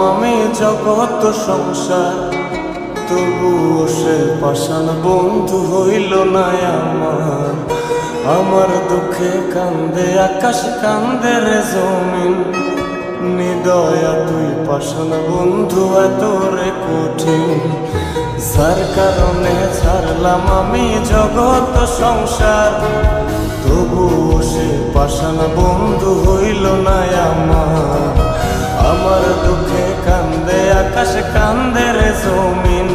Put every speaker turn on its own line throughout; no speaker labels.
আমি জগৎ সংসার, তবুও সে পাষাণ বন্ধু হইল না আমার। আমার দুঃখে কান্দে আকাশ, কান্দে রে জমিন, নিদয়া তুই পাষাণ বন্ধু এত রে কঠিন। যার কারণে ছাড়লাম আমি জগৎ সংসার, তবুও সে পাষাণ বন্ধু হইল না আমার। আমার দুঃখে কান্দে আকাশ, কান্দে রে জমিন,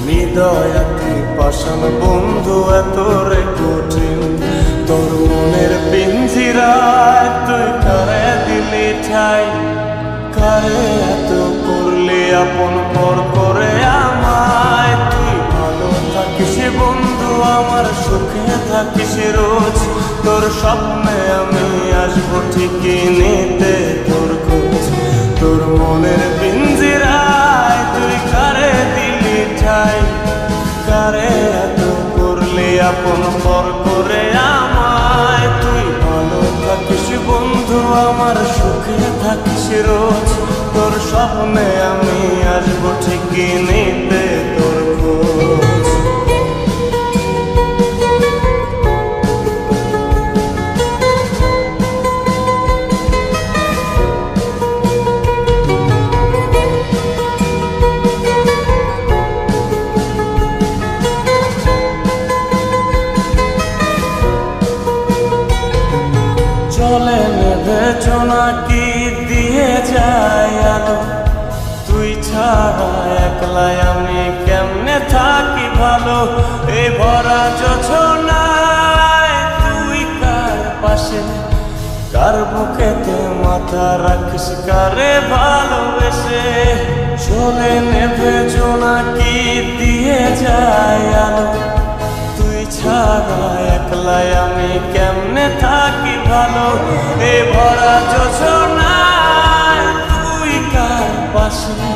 নিদয়া তুই পাষাণ বন্ধু এত রে কঠিন। তোর মনের পিঞ্জিরায় তুই কারে দিলি ঠাই, কারে এত করলি আপন পর করে আমায়। তুই ভালো থাকিস বন্ধু আমার, সুখে থাকিস রোজ, তোর স্বপ্নে আমি আসবো ঠিকই নিতে তোর খোঁজ। তোর মনের পিঞ্জিরায় তুই কারে দিলি ঠাই, কারে এত করলি আপন পর করে আমায়। তুই ভালো থাকিস বন্ধু আমার, সুখে থাকিস রোজ, তোর স্বপ্নে আমি আসবো ঠিকই নিতে তোর খোঁজ। চলে নেবে জোনাকি দিয়ে যায় আলো, তুই ছাড়া একলাই আমি কেমনে থাকি ভালো। এই ভরা যোছনায় তুই কার পাশে, কার বুকেতে মাথা রাখিস কারে ভালোবেসে। চলে নেবে জোনাকি দিয়ে যায় আলো, তুই ছাড়া একলাই আমি কেমনে থাকি ভালো। এ ভরা যোছনায় তুই কার পাশে,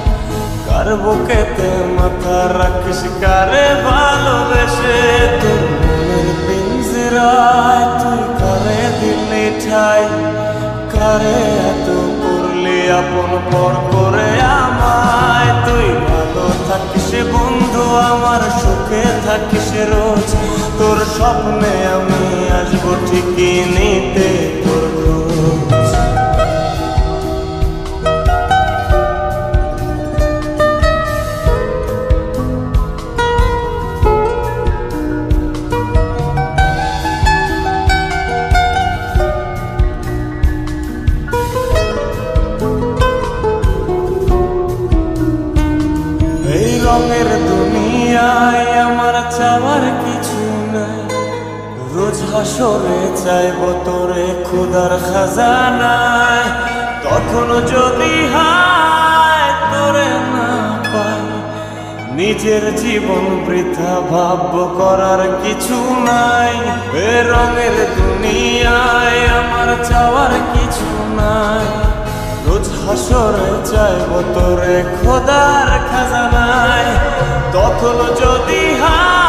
কার বুকেতে মাথা রাখিস কারে ভালোবেসে। তোর মনের পিঞ্জিরায় তুই কারে দিলি ঠাই, কারে এত করলি আপন পর করে আমায়। তুই ভালো থাকিস বন্ধু আমার, সুখে থাকিস রোজ, তোর স্বপ্নে আমি আসবো ঠিকই নিতে তোর খোঁজ। এই রঙের দুনিয়ায় আমার চাওয়ার কিছু নাই, রোজ হাসরে চাইব তোরে খোদার খাজানায়। তখন যদি হায় তোরে না পাই, নিজের জীবন বৃথা ভাবব করার কিছু নাই। এ রঙের দুনিয়ায় আমার চাওয়ার কিছু নাই, রোজ হাসরে চাইব তোরে খোদার খাজানায়। তখন যদি হায়